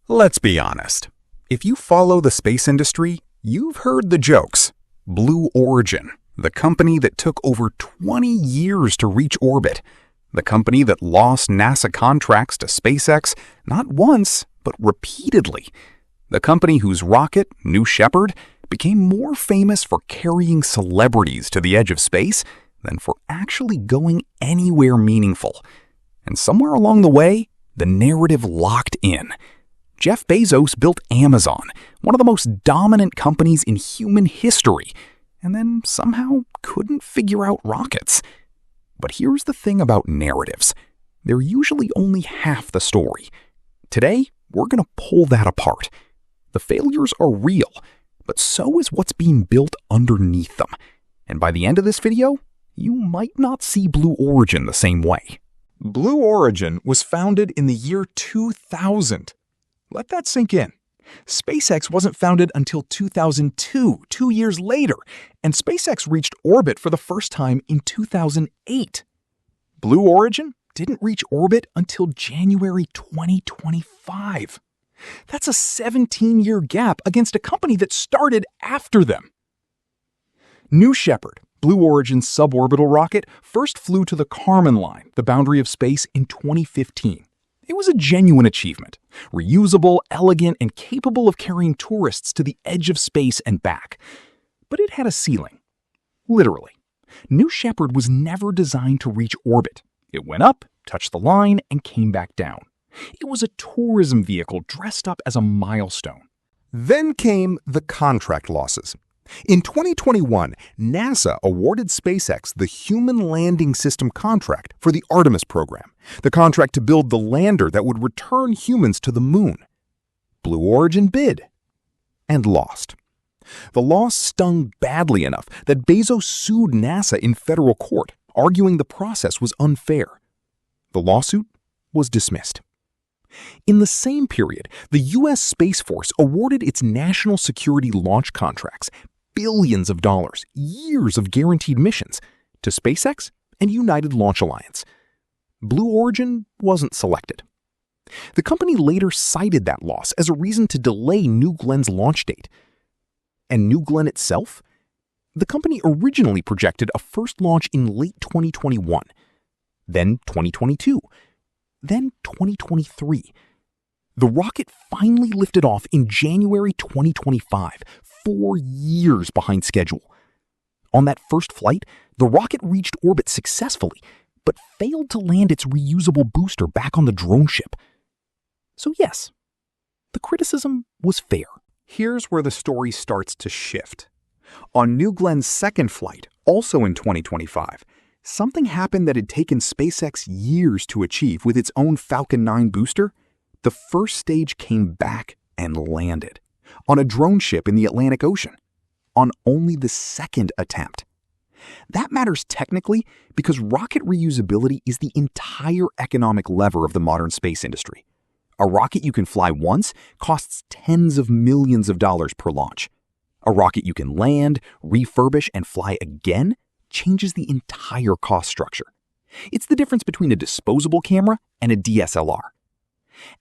Let's be honest. If you follow the space industry, you've heard the jokes. Blue Origin, the company that took over 20 years to reach orbit. The company that lost NASA contracts to SpaceX not once, but repeatedly. The company whose rocket, New Shepard, became more famous for carrying celebrities to the edge of space than for actually going anywhere meaningful. And somewhere along the way, the narrative locked in. Jeff Bezos built Amazon, one of the most dominant companies in human history, and then somehow couldn't figure out rockets. But here's the thing about narratives. They're usually only half the story. Today, we're going to pull that apart. The failures are real, but so is what's being built underneath them. And by the end of this video, you might not see Blue Origin the same way. Blue Origin was founded in the year 2000. Let that sink in. SpaceX wasn't founded until 2002, 2 years later, and SpaceX reached orbit for the first time in 2008. Blue Origin didn't reach orbit until January 2025. That's a 17-year gap against a company that started after them. New Shepard, Blue Origin's suborbital rocket, first flew to the Kármán line, the boundary of space, in 2015. It was a genuine achievement, reusable, elegant, and capable of carrying tourists to the edge of space and back. But it had a ceiling. Literally. New Shepard was never designed to reach orbit. It went up, touched the line, and came back down. It was a tourism vehicle dressed up as a milestone. Then came the contract losses. In 2021, NASA awarded SpaceX the Human Landing System contract for the Artemis program, the contract to build the lander that would return humans to the moon. Blue Origin bid and lost. The loss stung badly enough that Bezos sued NASA in federal court, arguing the process was unfair. The lawsuit was dismissed. In the same period, the U.S. Space Force awarded its national security launch contracts, billions of dollars, years of guaranteed missions, to SpaceX and United Launch Alliance. Blue Origin wasn't selected. The company later cited that loss as a reason to delay New Glenn's launch date. And New Glenn itself? The company originally projected a first launch in late 2021, then 2022, then 2023. The rocket finally lifted off in January 2025, 4 years behind schedule. On that first flight, the rocket reached orbit successfully, but failed to land its reusable booster back on the drone ship. So yes, the criticism was fair. Here's where the story starts to shift. On New Glenn's second flight, also in 2025, something happened that had taken SpaceX years to achieve with its own Falcon 9 booster. The first stage came back and landed on a drone ship in the Atlantic Ocean, on only the second attempt. That matters technically because rocket reusability is the entire economic lever of the modern space industry. A rocket you can fly once costs tens of millions of dollars per launch. A rocket you can land, refurbish, and fly again changes the entire cost structure. It's the difference between a disposable camera and a DSLR.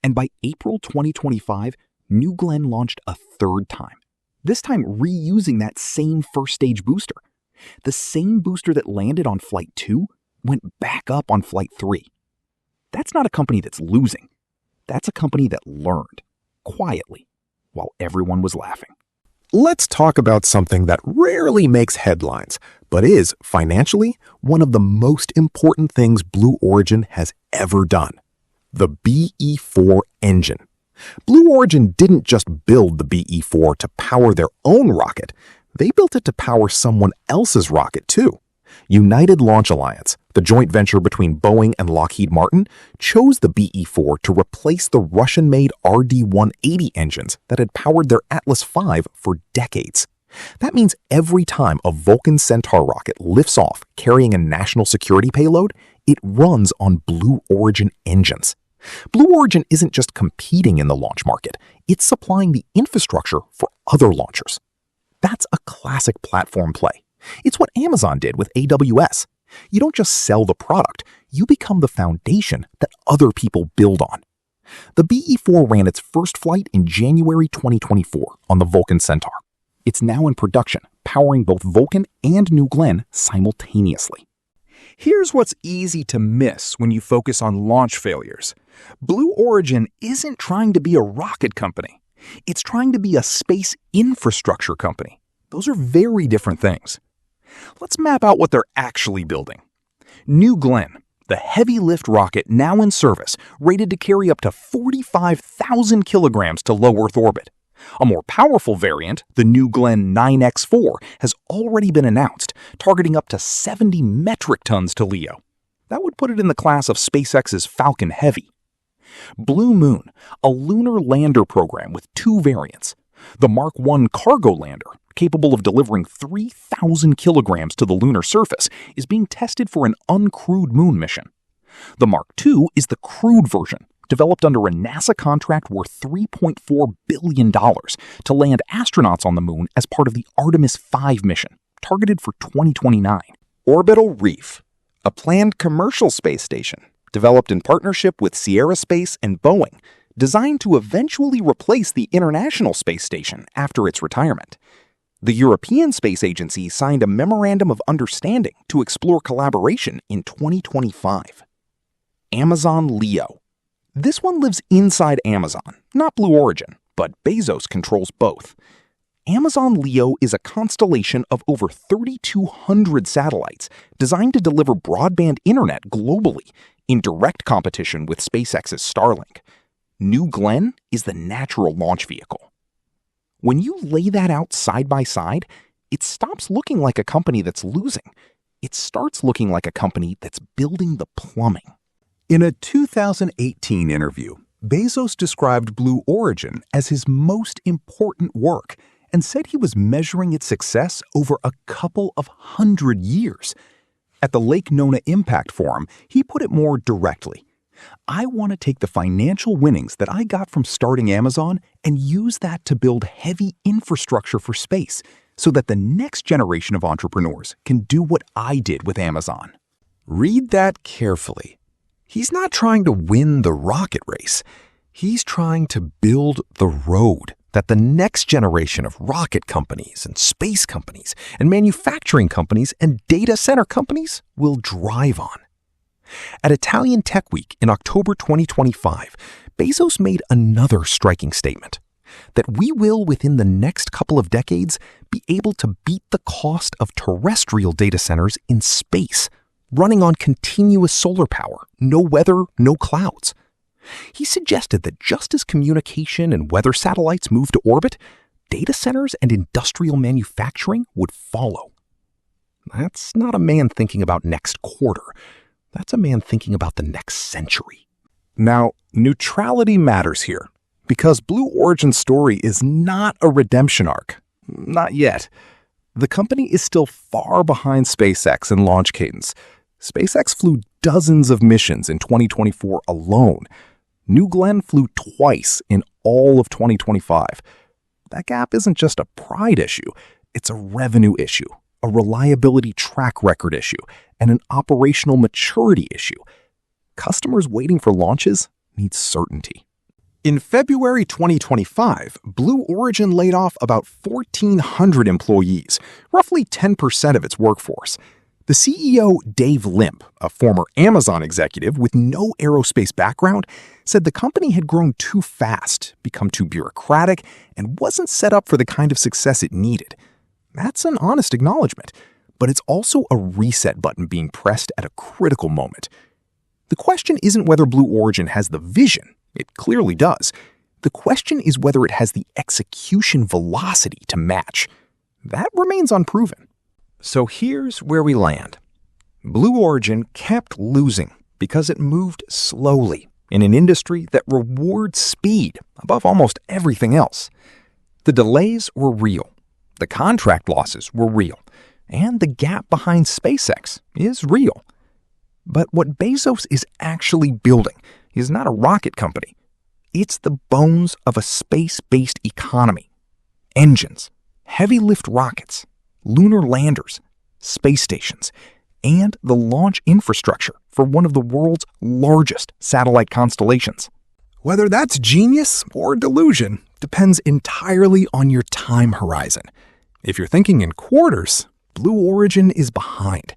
And by April 2025, New Glenn launched a third time, this time reusing that same first stage booster. The same booster that landed on Flight 2 went back up on Flight 3. That's not a company that's losing. That's a company that learned, quietly, while everyone was laughing. Let's talk about something that rarely makes headlines, but is, financially, one of the most important things Blue Origin has ever done. The BE-4 engine. Blue Origin didn't just build the BE-4 to power their own rocket. They built it to power someone else's rocket, too. United Launch Alliance, the joint venture between Boeing and Lockheed Martin, chose the BE-4 to replace the Russian-made RD-180 engines that had powered their Atlas V for decades. That means every time a Vulcan Centaur rocket lifts off carrying a national security payload, it runs on Blue Origin engines. Blue Origin isn't just competing in the launch market, it's supplying the infrastructure for other launchers. That's a classic platform play. It's what Amazon did with AWS. You don't just sell the product, you become the foundation that other people build on. The BE-4 ran its first flight in January 2024 on the Vulcan Centaur. It's now in production, powering both Vulcan and New Glenn simultaneously. Here's what's easy to miss when you focus on launch failures. Blue Origin isn't trying to be a rocket company. It's trying to be a space infrastructure company. Those are very different things. Let's map out what they're actually building. New Glenn, the heavy lift rocket now in service, rated to carry up to 45,000 kilograms to low Earth orbit. A more powerful variant, the New Glenn 9X4, has already been announced, targeting up to 70 metric tons to LEO. That would put it in the class of SpaceX's Falcon Heavy. Blue Moon, a lunar lander program with two variants. The Mark I cargo lander, capable of delivering 3,000 kilograms to the lunar surface, is being tested for an uncrewed moon mission. The Mark II is the crewed version, developed under a NASA contract worth $3.4 billion to land astronauts on the moon as part of the Artemis V mission, targeted for 2029. Orbital Reef, a planned commercial space station developed in partnership with Sierra Space and Boeing, designed to eventually replace the International Space Station after its retirement. The European Space Agency signed a memorandum of understanding to explore collaboration in 2025. Amazon Leo. This one lives inside Amazon, not Blue Origin, but Bezos controls both. Amazon Leo is a constellation of over 3,200 satellites designed to deliver broadband internet globally in direct competition with SpaceX's Starlink. New Glenn is the natural launch vehicle. When you lay that out side by side, it stops looking like a company that's losing. It starts looking like a company that's building the plumbing. In a 2018 interview, Bezos described Blue Origin as his most important work and said he was measuring its success over a couple of 100 years. At the Lake Nona Impact Forum, he put it more directly. I want to take the financial winnings that I got from starting Amazon and use that to build heavy infrastructure for space so that the next generation of entrepreneurs can do what I did with Amazon. Read that carefully. He's not trying to win the rocket race. He's trying to build the road that the next generation of rocket companies and space companies and manufacturing companies and data center companies will drive on. At Italian Tech Week in October 2025, Bezos made another striking statement, that we will, within the next couple of decades, be able to beat the cost of terrestrial data centers in space, running on continuous solar power, no weather, no clouds. He suggested that just as communication and weather satellites move to orbit, data centers and industrial manufacturing would follow. That's not a man thinking about next quarter. That's a man thinking about the next century. Now, neutrality matters here, because Blue Origin's story is not a redemption arc. Not yet. The company is still far behind SpaceX in launch cadence. SpaceX flew dozens of missions in 2024 alone. New Glenn flew twice in all of 2025. That gap isn't just a pride issue, it's a revenue issue, a reliability track record issue, and an operational maturity issue. Customers waiting for launches need certainty. In February 2025, Blue Origin laid off about 1,400 employees, roughly 10% of its workforce. The CEO, Dave Limp, a former Amazon executive with no aerospace background, said the company had grown too fast, become too bureaucratic, and wasn't set up for the kind of success it needed. That's an honest acknowledgement, but it's also a reset button being pressed at a critical moment. The question isn't whether Blue Origin has the vision. It clearly does. The question is whether it has the execution velocity to match. That remains unproven. So here's where we land. Blue Origin kept losing because it moved slowly in an industry that rewards speed above almost everything else. The delays were real. The contract losses were real. And the gap behind SpaceX is real. But what Bezos is actually building is not a rocket company. It's the bones of a space-based economy. Engines, heavy lift rockets, lunar landers, space stations, and the launch infrastructure for one of the world's largest satellite constellations. Whether that's genius or delusion depends entirely on your time horizon. If you're thinking in quarters, Blue Origin is behind.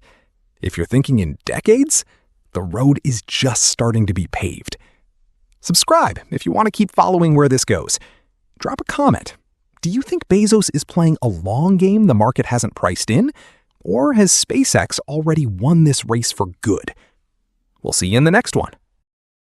If you're thinking in decades, the road is just starting to be paved. Subscribe if you want to keep following where this goes. Drop a comment. Do you think Bezos is playing a long game the market hasn't priced in? Or has SpaceX already won this race for good? We'll see you in the next one.